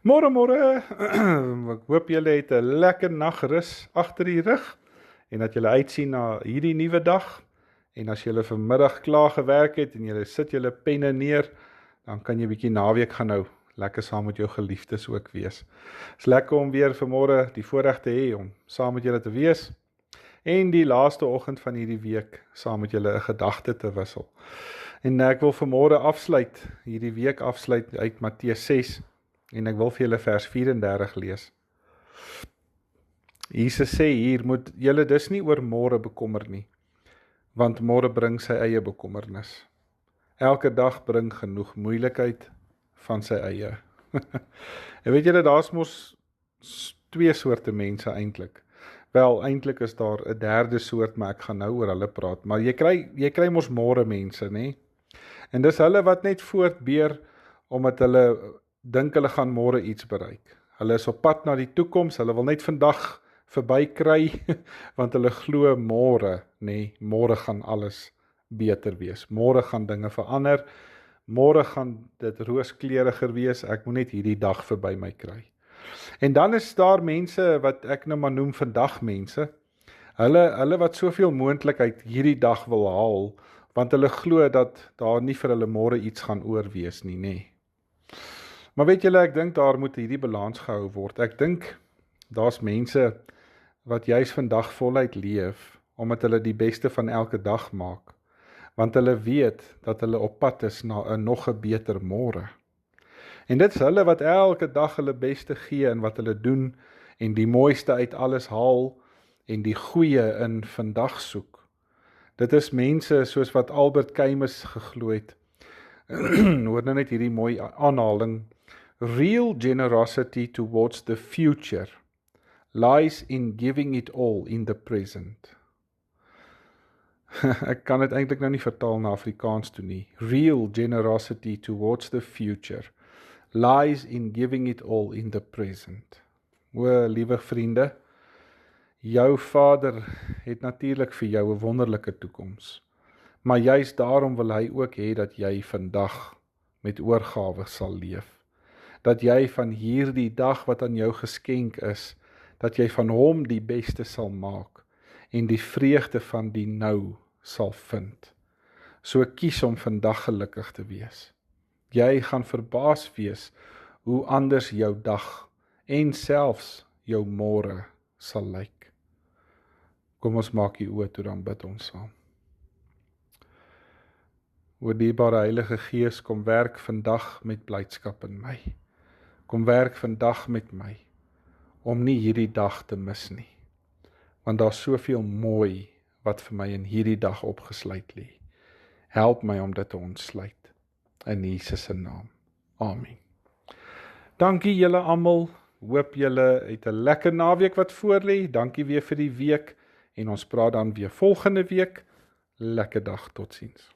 Môre, ek hoop julle het 'n lekker nagrus agter die rug en dat julle uitsien na hierdie nuwe dag. En as julle vanmiddag klaar gewerk het en julle sit julle penne neer, dan kan jy 'n bietjie naweek gaan hou. Lekker saam met jou geliefdes ook wees. Is lekker om weer vanmôre die voorreg te hê om saam met julle te wees en die laaste oggend van hierdie week saam met julle 'n gedagte te wissel. En ek wil vanmôre hierdie week afsluit uit Matteus 6 en ek wil vir julle vers 34 lees. Jesus sê hier, moet julle dus nie oor môre bekommer nie, want môre bring sy eie bekommernis. Elke dag bring genoeg moeilikheid van sy eie. En weet julle, daar's mos twee soorte mense eintlik. Wel, eintlik is daar 'n derde soort, maar ek gaan nou oor hulle praat. Maar jy kry mos môre mense, nê? En dis hulle wat net voortbeer omdat hulle dink hulle gaan môre iets bereik. Hulle is op pad na die toekoms, hulle wil net vandag verby kry, want hulle glo môre, môre gaan alles beter wees. Môre gaan dinge verander, môre gaan dit rooskleuriger wees, ek moet net hierdie dag verby my kry. En dan is daar mense wat ek nou maar noem vandag mense, hulle wat soveel moontlikheid hierdie dag wil haal, want hulle glo dat daar nie vir hulle môre iets gaan oorwees nie, Maar weet julle, ek dink daar moet hierdie balans gehou word. Ek dink daar's mense wat juis vandag voluit leef, omdat hulle die beste van elke dag maak, want hulle weet dat hulle op pad is na 'n nog 'n beter môre. En dit is hulle wat elke dag hulle beste gee in wat hulle doen, en die mooiste uit alles haal, en die goeie in vandag soek. Dit is mense soos wat Albert Camus geglo het. Hoor nou net hierdie mooi aanhaling. Real generosity towards the future lies in giving it all in the present. Ek kan dit eintlik nou nie vertaal na Afrikaans toe nie. Real generosity towards the future lies in giving it all in the present. O, liewe vriende, jou Vader het natuurlik vir jou 'n wonderlike toekoms. Maar juist daarom wil hy ook hê dat jy vandag met oorgawe sal leef. Dat jy van hierdie dag wat aan jou geskenk is, dat jy van hom die beste sal maak en die vreugde van die nou sal vind. So kies om vandag gelukkig te wees. Jy gaan verbaas wees hoe anders jou dag en selfs jou môre sal lyk. Kom ons maak die oë toe, dan bid ons saam. O dierbare Heilige Gees, kom werk vandag met blydskap in my. Kom werk vandag met my, om nie hierdie dag te mis nie. Want daar's soveel mooi wat vir my in hierdie dag opgesluit lê. Help my om dit te ontsluit. In Jesus se naam. Amen. Dankie julle almal. Hoop julle het 'n lekker naweek wat voorlê. Dankie weer vir die week. En ons praat dan weer volgende week. Lekker dag, totsiens.